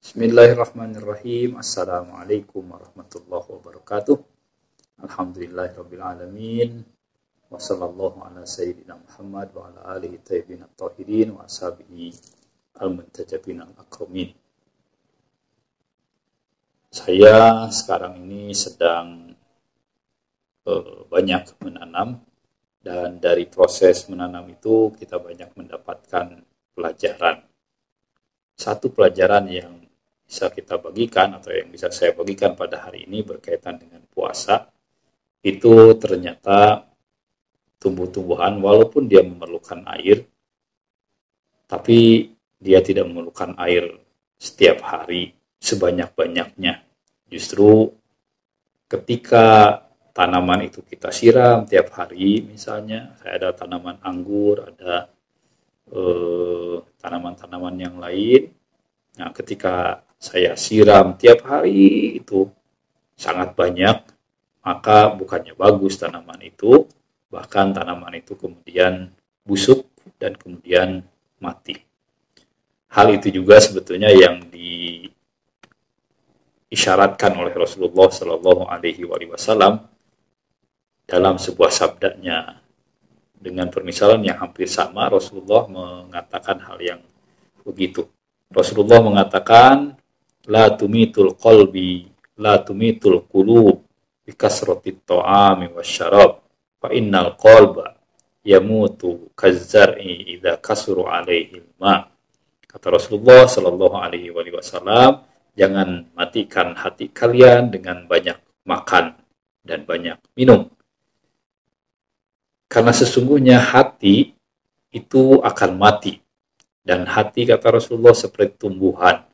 Bismillahirrahmanirrahim. Assalamualaikum warahmatullahi wabarakatuh. Alhamdulillahirabbil alamin. Wassallallahu ala sayyidina Muhammad wa ala alihi thayyibin at-tahirin wa ashabihi al-muntajabin al-akramin. Saya sekarang ini sedang banyak menanam, dan dari proses menanam itu kita banyak mendapatkan pelajaran. Satu pelajaran yang bisa kita bagikan atau yang bisa saya bagikan pada hari ini berkaitan dengan puasa, itu ternyata tumbuh-tumbuhan walaupun dia memerlukan air, tapi dia tidak memerlukan air setiap hari sebanyak-banyaknya. Justru ketika tanaman itu kita siram tiap hari, misalnya saya ada tanaman anggur, ada tanaman-tanaman yang lain. Nah, ketika saya siram tiap hari itu sangat banyak, maka bukannya bagus tanaman itu, bahkan tanaman itu kemudian busuk dan kemudian mati. Hal itu juga sebetulnya yang diisyaratkan oleh Rasulullah Shallallahu Alaihi Wasallam dalam sebuah sabdanya. Dengan permisalan yang hampir sama, Rasulullah mengatakan hal yang begitu. Rasulullah mengatakan, la tumitul qalbi, la tumitul qulub, bikasratit ta'ami wasyarab, fa innal qalba yamutu kazzar'i idza kasuru alaihi ma. Kata Rasulullah Shallallahu Alaihi Wasallam, jangan matikan hati kalian dengan banyak makan dan banyak minum. Karena sesungguhnya hati itu akan mati. Dan hati, kata Rasulullah, seperti tumbuhan.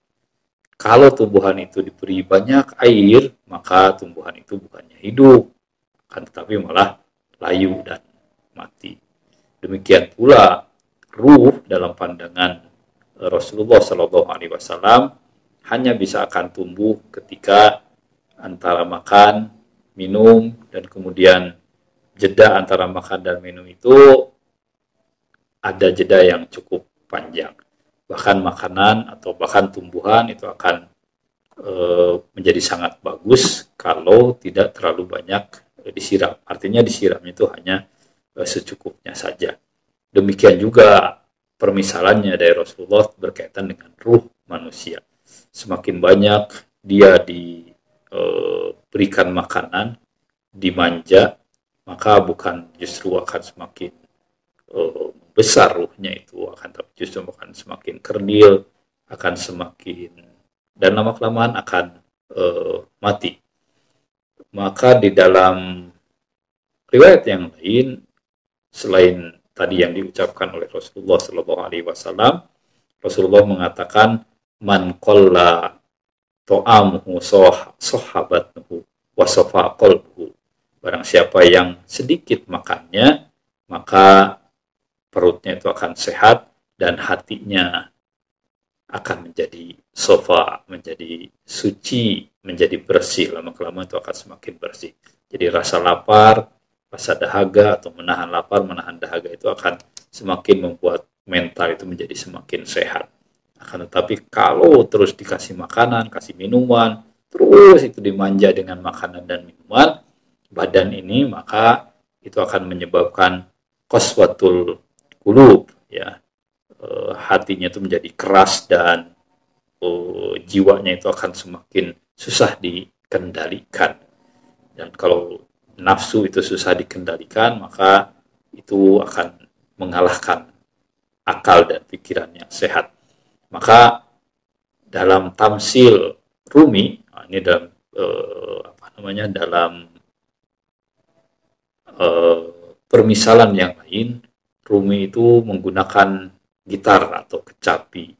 Kalau tumbuhan itu diberi banyak air, maka tumbuhan itu bukannya hidup, akan tetapi malah layu dan mati. Demikian pula ruh dalam pandangan Rasulullah SAW hanya bisa akan tumbuh ketika antara makan, minum, dan kemudian jeda antara makan dan minum itu ada jeda yang cukup panjang. Bahkan makanan atau bahkan tumbuhan itu akan menjadi sangat bagus kalau tidak terlalu banyak disiram. Artinya disiramnya itu hanya secukupnya saja. Demikian juga permisalannya dari Rasulullah berkaitan dengan ruh manusia. Semakin banyak dia diberikan makanan, dimanja, maka bukan justru akan semakin besar ruhnya itu, akan tapi justru akan semakin kerdil, akan semakin, dan lama-kelamaan akan mati. Maka di dalam riwayat yang lain, selain tadi yang diucapkan oleh Rasulullah SAW, Rasulullah mengatakan, man qalla ta'amuhu sahabatnuhu wa safa qalbuhu. Barang siapa yang sedikit makannya, maka perutnya itu akan sehat dan hatinya akan menjadi sofa, menjadi suci, menjadi bersih. Lama-kelamaan itu akan semakin bersih. Jadi rasa lapar, rasa dahaga atau menahan lapar, menahan dahaga itu akan semakin membuat mental itu menjadi semakin sehat. Akan tetapi kalau terus dikasih makanan, kasih minuman, terus itu dimanja dengan makanan dan minuman, badan ini, maka itu akan menyebabkan qaswatul qulub, ya, hatinya itu menjadi keras dan jiwanya itu akan semakin susah dikendalikan. Dan kalau nafsu itu susah dikendalikan, maka itu akan mengalahkan akal dan pikiran yang sehat. Maka dalam tamsil Rumi, ini dalam dalam permisalan yang lain, Rumi itu menggunakan gitar atau kecapi.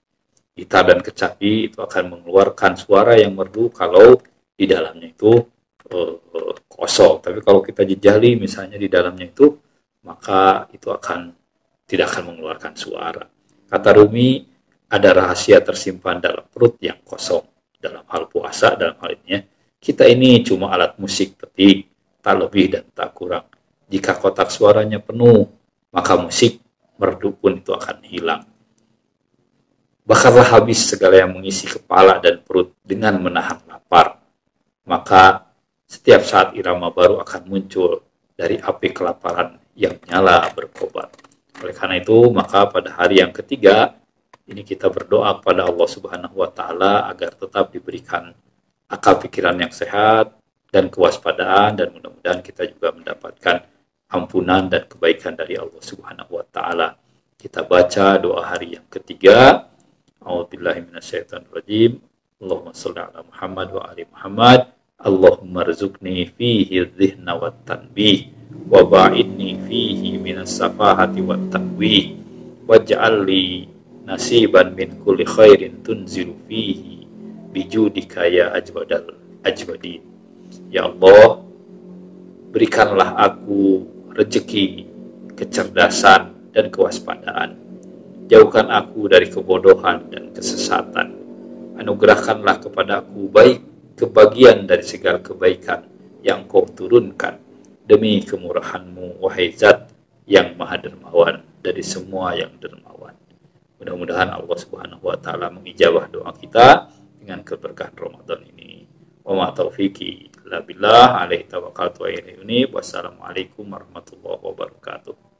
Gitar dan kecapi itu akan mengeluarkan suara yang merdu kalau di dalamnya itu kosong. Tapi kalau kita jejali misalnya di dalamnya itu, maka itu tidak akan mengeluarkan suara. Kata Rumi, ada rahasia tersimpan dalam perut yang kosong. Dalam hal puasa, dalam hal ini, kita ini cuma alat musik petik, tak lebih dan tak kurang. Jika kotak suaranya penuh, maka musik merdu pun itu akan hilang. bakarlah habis segala yang mengisi kepala dan perut dengan menahan lapar. Maka setiap saat irama baru akan muncul dari api kelaparan yang nyala berkobar. Oleh karena itu, maka pada hari yang ketiga, ini kita berdoa kepada Allah Subhanahu wa Ta'ala agar tetap diberikan akal pikiran yang sehat dan kewaspadaan, dan mudah-mudahan kita juga mendapatkan ampunan dan kebaikan dari Allah Subhanahu wa Ta'ala. Kita baca doa hari yang ketiga. A'udzubillahi minasyaitonirrajim. Allahumma shalli ala Muhammad wa ali Muhammad. Allahumma rzuqni fihi dhihna wat tanbih wa ba'idni fihi minas safahati wat tanwih waj'al li nasiban min kulli khairin tunzilu fihi bijudika ya ajwadal ajwadin. Ya Allah, berikanlah aku rezeki, kecerdasan, dan kewaspadaan. Jauhkan aku dari kebodohan dan kesesatan. Anugerahkanlah kepadaku baik kebagian dari segala kebaikan yang Kau turunkan demi kemurahan-Mu, wahai Zat yang Maha Dermawan dari semua yang dermawan. Mudah-mudahan Allah Subhanahu wa Ta'ala mengijabah doa kita dengan keberkahan Ramadan ini. Wa ma taufiqi illa billah, alaihi tawakkaltu wa ilaihi unib. Wassalamualaikum warahmatullahi wabarakatuh.